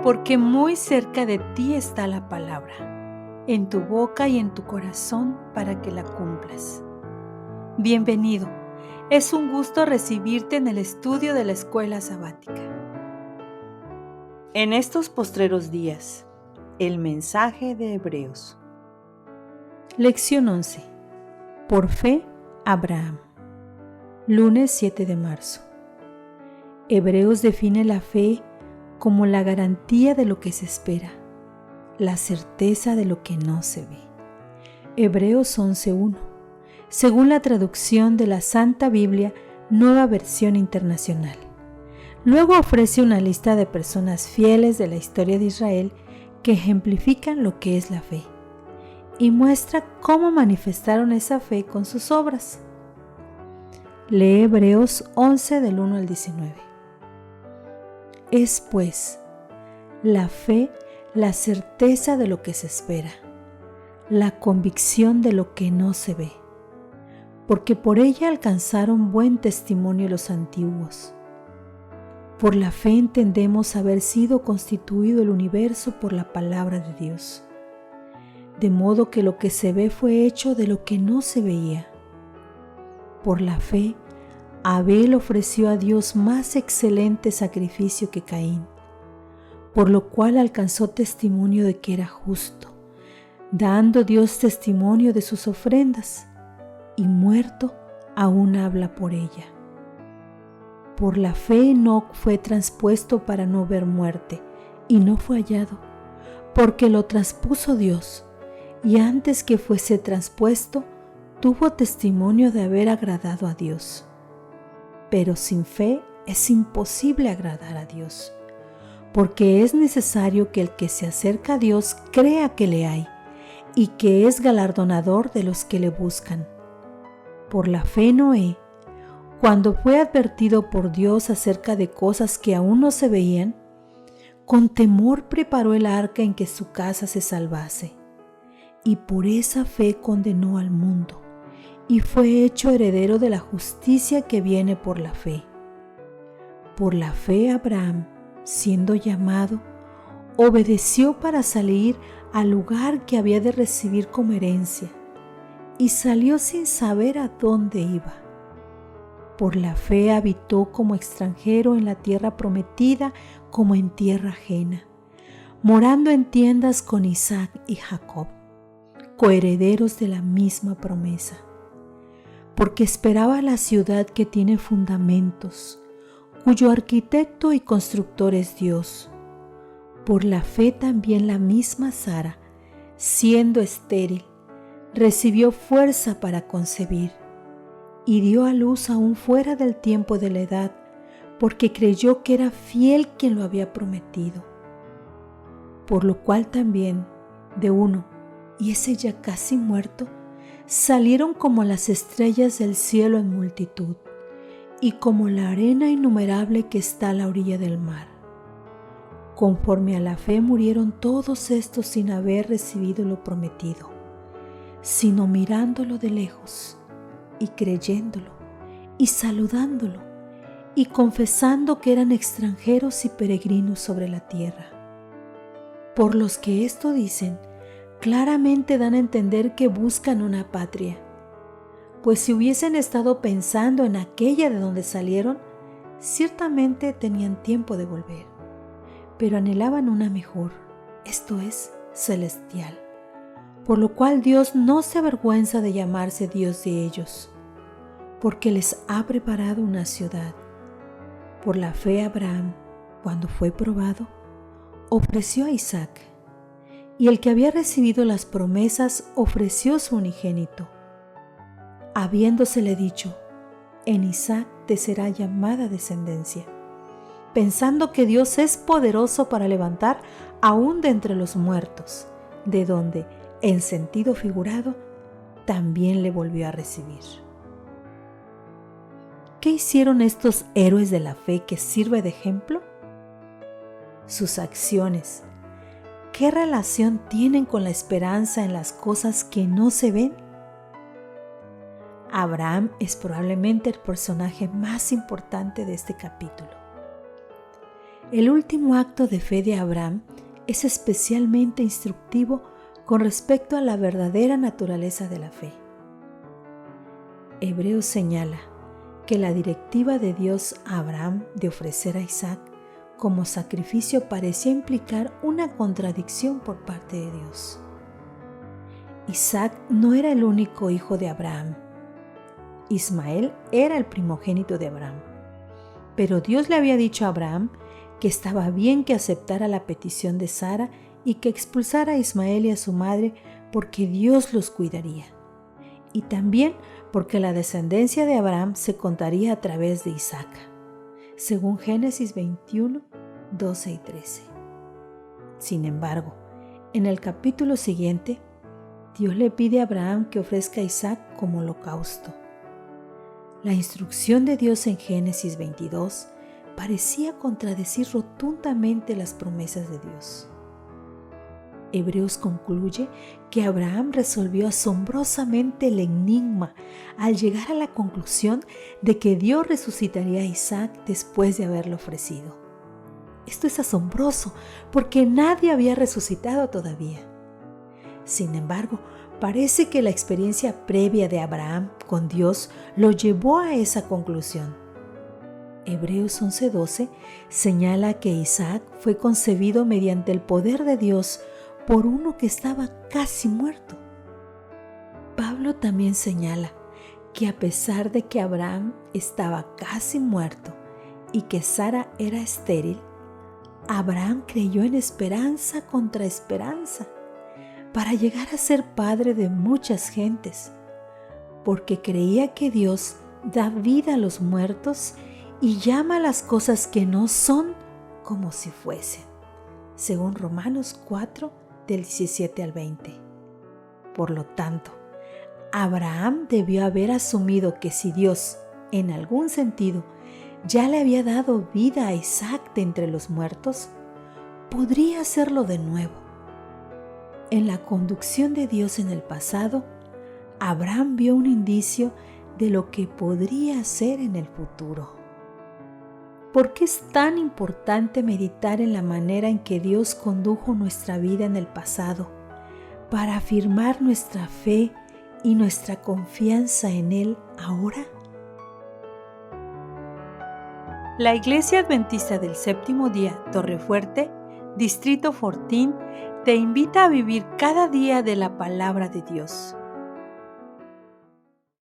porque muy cerca de ti está la palabra, en tu boca y en tu corazón para que la cumplas. Bienvenido, es un gusto recibirte en el estudio de la Escuela Sabática. En estos postreros días, el mensaje de Hebreos. Lección 11. Por fe, Abraham. Lunes 7 de marzo. Hebreos define la fe como la garantía de lo que se espera, la certeza de lo que no se ve. Hebreos 11:1, según la traducción de la Santa Biblia, Nueva Versión Internacional. Luego ofrece una lista de personas fieles de la historia de Israel que ejemplifican lo que es la fe y muestra cómo manifestaron esa fe con sus obras. Lee Hebreos 11 del 1 al 19. Es pues la fe la certeza de lo que se espera, la convicción de lo que no se ve, porque por ella alcanzaron buen testimonio los antiguos. Por la fe entendemos haber sido constituido el universo por la palabra de Dios, de modo que lo que se ve fue hecho de lo que no se veía. Por la fe, Abel ofreció a Dios más excelente sacrificio que Caín, por lo cual alcanzó testimonio de que era justo, dando Dios testimonio de sus ofrendas, y muerto aún habla por ella. Por la fe Enoc fue traspuesto para no ver muerte, y no fue hallado, porque lo traspuso Dios, y antes que fuese traspuesto, tuvo testimonio de haber agradado a Dios. Pero sin fe es imposible agradar a Dios, porque es necesario que el que se acerca a Dios crea que le hay, y que es galardonador de los que le buscan. Por la fe Noé, cuando fue advertido por Dios acerca de cosas que aún no se veían, con temor preparó el arca en que su casa se salvase, y por esa fe condenó al mundo, y fue hecho heredero de la justicia que viene por la fe. Por la fe Abraham, siendo llamado, obedeció para salir al lugar que había de recibir como herencia, y salió sin saber a dónde iba. Por la fe habitó como extranjero en la tierra prometida como en tierra ajena, morando en tiendas con Isaac y Jacob, coherederos de la misma promesa, porque esperaba la ciudad que tiene fundamentos, cuyo arquitecto y constructor es Dios. Por la fe también la misma Sara, siendo estéril, recibió fuerza para concebir y dio a luz aún fuera del tiempo de la edad, porque creyó que era fiel quien lo había prometido. Por lo cual también de uno, y ese ya casi muerto, salieron como las estrellas del cielo en multitud, y como la arena innumerable que está a la orilla del mar. Conforme a la fe murieron todos estos sin haber recibido lo prometido, sino mirándolo de lejos, y creyéndolo, y saludándolo, y confesando que eran extranjeros y peregrinos sobre la tierra. Por los que esto dicen, claramente dan a entender que buscan una patria, pues si hubiesen estado pensando en aquella de donde salieron, ciertamente tenían tiempo de volver, pero anhelaban una mejor, esto es, celestial, por lo cual Dios no se avergüenza de llamarse Dios de ellos, porque les ha preparado una ciudad. Por la fe Abraham, cuando fue probado, ofreció a Isaac, y el que había recibido las promesas ofreció su unigénito, habiéndosele dicho, en Isaac te será llamada descendencia, pensando que Dios es poderoso para levantar aún de entre los muertos, de donde, en sentido figurado, también le volvió a recibir. ¿Qué hicieron estos héroes de la fe que sirve de ejemplo? Sus acciones, ¿qué relación tienen con la esperanza en las cosas que no se ven? Abraham es probablemente el personaje más importante de este capítulo. El último acto de fe de Abraham es especialmente instructivo con respecto a la verdadera naturaleza de la fe. Hebreos señala que la directiva de Dios a Abraham de ofrecer a Isaac como sacrificio parecía implicar una contradicción por parte de Dios. Isaac no era el único hijo de Abraham. Ismael era el primogénito de Abraham. Pero Dios le había dicho a Abraham que estaba bien que aceptara la petición de Sara y que expulsara a Ismael y a su madre porque Dios los cuidaría. Y también porque la descendencia de Abraham se contaría a través de Isaac, según Génesis 21, 12 y 13. Sin embargo, en el capítulo siguiente, Dios le pide a Abraham que ofrezca a Isaac como holocausto. La instrucción de Dios en Génesis 22 parecía contradecir rotundamente las promesas de Dios. Hebreos concluye que Abraham resolvió asombrosamente el enigma al llegar a la conclusión de que Dios resucitaría a Isaac después de haberlo ofrecido. Esto es asombroso porque nadie había resucitado todavía. Sin embargo, parece que la experiencia previa de Abraham con Dios lo llevó a esa conclusión. Hebreos 11:12 señala que Isaac fue concebido mediante el poder de Dios por uno que estaba casi muerto. Pablo también señala que a pesar de que Abraham estaba casi muerto y que Sara era estéril, Abraham creyó en esperanza contra esperanza para llegar a ser padre de muchas gentes, porque creía que Dios da vida a los muertos y llama a las cosas que no son como si fuesen, según Romanos 4, del 17 al 20. Por lo tanto, Abraham debió haber asumido que si Dios, en algún sentido, ya le había dado vida a Isaac de entre los muertos, podría hacerlo de nuevo. En la conducción de Dios en el pasado, Abraham vio un indicio de lo que podría hacer en el futuro. ¿Por qué es tan importante meditar en la manera en que Dios condujo nuestra vida en el pasado para afirmar nuestra fe y nuestra confianza en Él ahora? La Iglesia Adventista del Séptimo Día, Torrefuerte, Distrito Fortín, te invita a vivir cada día de la palabra de Dios.